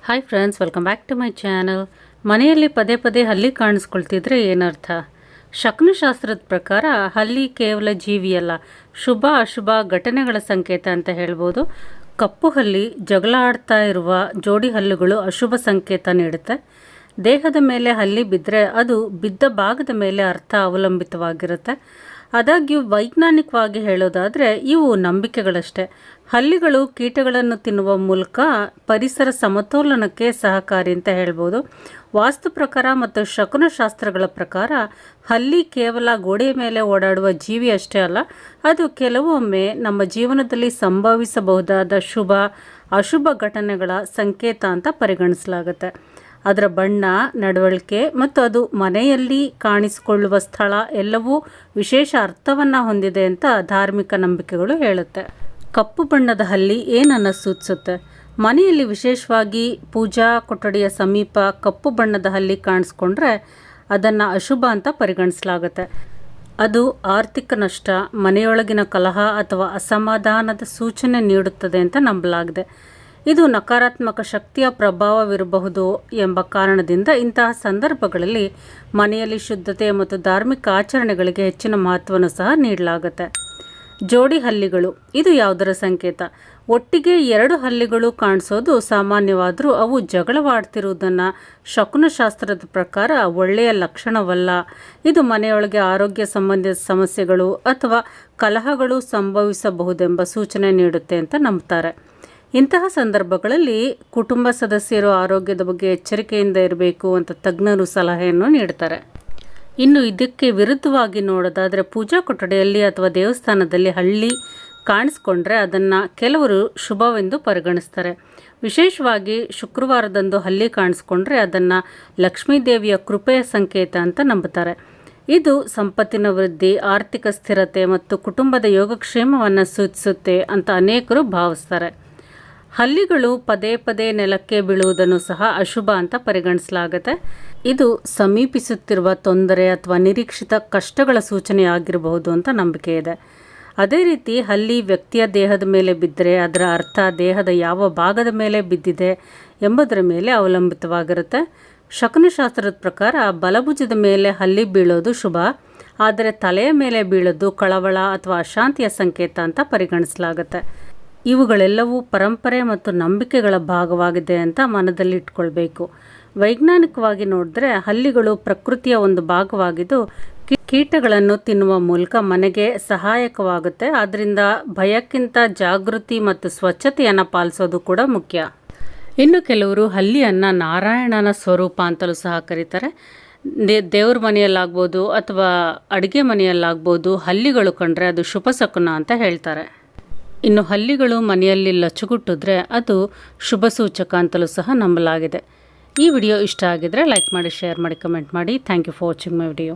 Hi friends, welcome back to my channel. ಮನೆಯಲ್ಲಿ ಪದೇ ಪದೇ ಹಲ್ಲಿ ಕಾಣಿಸ್ಕೊಳ್ತಿದ್ರೆ ಏನರ್ಥ? ಶಕುನಶಾಸ್ತ್ರದ ಪ್ರಕಾರ ಹಲ್ಲಿ ಕೇವಲ ಜೀವಿಯಲ್ಲ, ಶುಭ ಅಶುಭ ಘಟನೆಗಳ ಸಂಕೇತ ಅಂತ ಹೇಳ್ಬೋದು. ಕಪ್ಪು ಹಲ್ಲಿ ಜಗಳ ಆಡ್ತಾ ಇರುವ ಜೋಡಿ ಹಲ್ಲುಗಳು ಅಶುಭ ಸಂಕೇತ ನೀಡುತ್ತೆ. ದೇಹದ ಮೇಲೆ ಹಲ್ಲಿ ಬಿದ್ದರೆ ಅದು ಬಿದ್ದ ಭಾಗದ ಮೇಲೆ ಅರ್ಥ ಅವಲಂಬಿತವಾಗಿರುತ್ತೆ. ಆದಾಗ್ಯೂ ವೈಜ್ಞಾನಿಕವಾಗಿ ಹೇಳೋದಾದರೆ ಇವು ನಂಬಿಕೆಗಳಷ್ಟೇ. ಹಲ್ಲಿಗಳು ಕೀಟಗಳನ್ನು ತಿನ್ನುವ ಮೂಲಕ ಪರಿಸರ ಸಮತೋಲನಕ್ಕೆ ಸಹಕಾರಿ ಅಂತ ಹೇಳ್ಬೋದು. ವಾಸ್ತು ಪ್ರಕಾರ ಮತ್ತು ಶಕುನಶಾಸ್ತ್ರಗಳ ಪ್ರಕಾರ ಹಲ್ಲಿ ಕೇವಲ ಗೋಡೆಯ ಮೇಲೆ ಓಡಾಡುವ ಜೀವಿ ಅಷ್ಟೇ ಅಲ್ಲ, ಅದು ಕೆಲವೊಮ್ಮೆ ನಮ್ಮ ಜೀವನದಲ್ಲಿ ಸಂಭವಿಸಬಹುದಾದ ಶುಭ ಅಶುಭ ಘಟನೆಗಳ ಸಂಕೇತ ಅಂತ ಪರಿಗಣಿಸಲಾಗುತ್ತೆ. ಅದರ ಬಣ್ಣ, ನಡವಳಿಕೆ ಮತ್ತು ಅದು ಮನೆಯಲ್ಲಿ ಕಾಣಿಸಿಕೊಳ್ಳುವ ಸ್ಥಳ ಎಲ್ಲವೂ ವಿಶೇಷ ಅರ್ಥವನ್ನು ಹೊಂದಿದೆ ಅಂತ ಧಾರ್ಮಿಕ ನಂಬಿಕೆಗಳು ಹೇಳುತ್ತೆ. ಕಪ್ಪು ಬಣ್ಣದ ಹಲ್ಲಿ ಏನನ್ನು ಸೂಚಿಸುತ್ತೆ? ಮನೆಯಲ್ಲಿ ವಿಶೇಷವಾಗಿ ಪೂಜಾ ಕೊಠಡಿಯ ಸಮೀಪ ಕಪ್ಪು ಬಣ್ಣದ ಹಲ್ಲಿ ಕಾಣಿಸ್ಕೊಂಡ್ರೆ ಅದನ್ನು ಅಶುಭ ಅಂತ ಪರಿಗಣಿಸಲಾಗುತ್ತೆ. ಅದು ಆರ್ಥಿಕ ನಷ್ಟ, ಮನೆಯೊಳಗಿನ ಕಲಹ ಅಥವಾ ಅಸಮಾಧಾನದ ಸೂಚನೆ ನೀಡುತ್ತದೆ ಅಂತ ನಂಬಲಾಗಿದೆ. ಇದು ನಕಾರಾತ್ಮಕ ಶಕ್ತಿಯ ಪ್ರಭಾವವಿರಬಹುದು ಎಂಬ ಕಾರಣದಿಂದ ಇಂತಹ ಸಂದರ್ಭಗಳಲ್ಲಿ ಮನೆಯಲ್ಲಿ ಶುದ್ಧತೆ ಮತ್ತು ಧಾರ್ಮಿಕ ಆಚರಣೆಗಳಿಗೆ ಹೆಚ್ಚಿನ ಮಹತ್ವವನ್ನು ಸಹ ನೀಡಲಾಗುತ್ತೆ. ಜೋಡಿ ಹಲ್ಲಿಗಳು ಇದು ಯಾವುದರ ಸಂಕೇತ? ಒಟ್ಟಿಗೆ ಎರಡು ಹಲ್ಲಿಗಳು ಕಾಣಿಸೋದು ಸಾಮಾನ್ಯವಾದರೂ ಅವು ಜಗಳವಾಡ್ತಿರುವುದನ್ನು ಶಕುನಶಾಸ್ತ್ರದ ಪ್ರಕಾರ ಒಳ್ಳೆಯ ಲಕ್ಷಣವಲ್ಲ. ಇದು ಮನೆಯೊಳಗೆ ಆರೋಗ್ಯ ಸಂಬಂಧಿತ ಸಮಸ್ಯೆಗಳು ಅಥವಾ ಕಲಹಗಳು ಸಂಭವಿಸಬಹುದೆಂಬ ಸೂಚನೆ ನೀಡುತ್ತೆ ಅಂತ ನಂಬ್ತಾರೆ. ಇಂತಹ ಸಂದರ್ಭಗಳಲ್ಲಿ ಕುಟುಂಬ ಸದಸ್ಯರು ಆರೋಗ್ಯದ ಬಗ್ಗೆ ಎಚ್ಚರಿಕೆಯಿಂದ ಇರಬೇಕು ಅಂತ ತಜ್ಞರು ಸಲಹೆಯನ್ನು ನೀಡ್ತಾರೆ. ಇನ್ನು ಇದಕ್ಕೆ ವಿರುದ್ಧವಾಗಿ ನೋಡೋದಾದರೆ ಪೂಜಾ ಕೊಠಡಿಯಲ್ಲಿ ಅಥವಾ ದೇವಸ್ಥಾನದಲ್ಲಿ ಹಲ್ಲಿ ಕಾಣಿಸ್ಕೊಂಡ್ರೆ ಅದನ್ನು ಕೆಲವರು ಶುಭವೆಂದು ಪರಿಗಣಿಸ್ತಾರೆ. ವಿಶೇಷವಾಗಿ ಶುಕ್ರವಾರದಂದು ಹಲ್ಲಿ ಕಾಣಿಸ್ಕೊಂಡ್ರೆ ಅದನ್ನು ಲಕ್ಷ್ಮೀದೇವಿಯ ಕೃಪೆಯ ಸಂಕೇತ ಅಂತ ನಂಬುತ್ತಾರೆ. ಇದು ಸಂಪತ್ತಿನ ವೃದ್ಧಿ, ಆರ್ಥಿಕ ಸ್ಥಿರತೆ ಮತ್ತು ಕುಟುಂಬದ ಯೋಗಕ್ಷೇಮವನ್ನು ಸೂಚಿಸುತ್ತೆ ಅಂತ ಅನೇಕರು ಭಾವಿಸ್ತಾರೆ. ಹಲ್ಲಿಗಳು ಪದೇ ಪದೇ ನೆಲಕ್ಕೆ ಬೀಳುವುದನ್ನು ಸಹ ಅಶುಭ ಅಂತ ಪರಿಗಣಿಸಲಾಗುತ್ತೆ. ಇದು ಸಮೀಪಿಸುತ್ತಿರುವ ತೊಂದರೆ ಅಥವಾ ನಿರೀಕ್ಷಿತ ಕಷ್ಟಗಳ ಸೂಚನೆಯಾಗಿರಬಹುದು ಅಂತ ನಂಬಿಕೆ ಇದೆ. ಅದೇ ರೀತಿ ಹಲ್ಲಿ ವ್ಯಕ್ತಿಯ ದೇಹದ ಮೇಲೆ ಬಿದ್ದರೆ ಅದರ ಅರ್ಥ ದೇಹದ ಯಾವ ಭಾಗದ ಮೇಲೆ ಬಿದ್ದಿದೆ ಎಂಬುದರ ಮೇಲೆ ಅವಲಂಬಿತವಾಗಿರುತ್ತೆ. ಶಕುನಶಾಸ್ತ್ರದ ಪ್ರಕಾರ ಬಲಭುಜದ ಮೇಲೆ ಹಲ್ಲಿ ಬೀಳೋದು ಶುಭ, ಆದರೆ ತಲೆಯ ಮೇಲೆ ಬೀಳೋದು ಕಳವಳ ಅಥವಾ ಅಶಾಂತಿಯ ಸಂಕೇತ ಅಂತ ಪರಿಗಣಿಸಲಾಗುತ್ತೆ. ಇವುಗಳೆಲ್ಲವೂ ಪರಂಪರೆ ಮತ್ತು ನಂಬಿಕೆಗಳ ಭಾಗವಾಗಿದೆ ಅಂತ ಮನದಲ್ಲಿಟ್ಕೊಳ್ಬೇಕು. ವೈಜ್ಞಾನಿಕವಾಗಿ ನೋಡಿದ್ರೆ ಹಲ್ಲಿಗಳು ಪ್ರಕೃತಿಯ ಒಂದು ಭಾಗವಾಗಿದ್ದು ಕೀಟಗಳನ್ನು ತಿನ್ನುವ ಮೂಲಕ ಮನೆಗೆ ಸಹಾಯಕವಾಗುತ್ತೆ. ಆದ್ದರಿಂದ ಭಯಕ್ಕಿಂತ ಜಾಗೃತಿ ಮತ್ತು ಸ್ವಚ್ಛತೆಯನ್ನು ಪಾಲಿಸೋದು ಕೂಡ ಮುಖ್ಯ. ಇನ್ನು ಕೆಲವರು ಹಲ್ಲಿಯನ್ನು ನಾರಾಯಣನ ಸ್ವರೂಪ ಅಂತಲೂ ಸಹ ಕರೀತಾರೆ. ದೇವ್ರ ಮನೆಯಲ್ಲಾಗ್ಬೋದು ಅಥವಾ ಅಡುಗೆ ಮನೆಯಲ್ಲಾಗ್ಬೋದು ಹಲ್ಲಿಗಳು ಕಂಡ್ರೆ ಅದು ಶುಭ ಶಕುನ ಅಂತ ಹೇಳ್ತಾರೆ. ಇನ್ನು ಹಲ್ಲಿಗಳು ಮನೆಯಲ್ಲಿ ಲಚ್ಚುಗುಟ್ಟಿದ್ರೆ ಅದು ಶುಭ ಸೂಚಕ ಅಂತಲೂ ಸಹ ನಂಬಲಾಗಿದೆ. ಈ ವಿಡಿಯೋ ಇಷ್ಟ ಆಗಿದ್ರೆ ಲೈಕ್ ಮಾಡಿ, ಶೇರ್ ಮಾಡಿ, ಕಮೆಂಟ್ ಮಾಡಿ. Thank you for watching my video.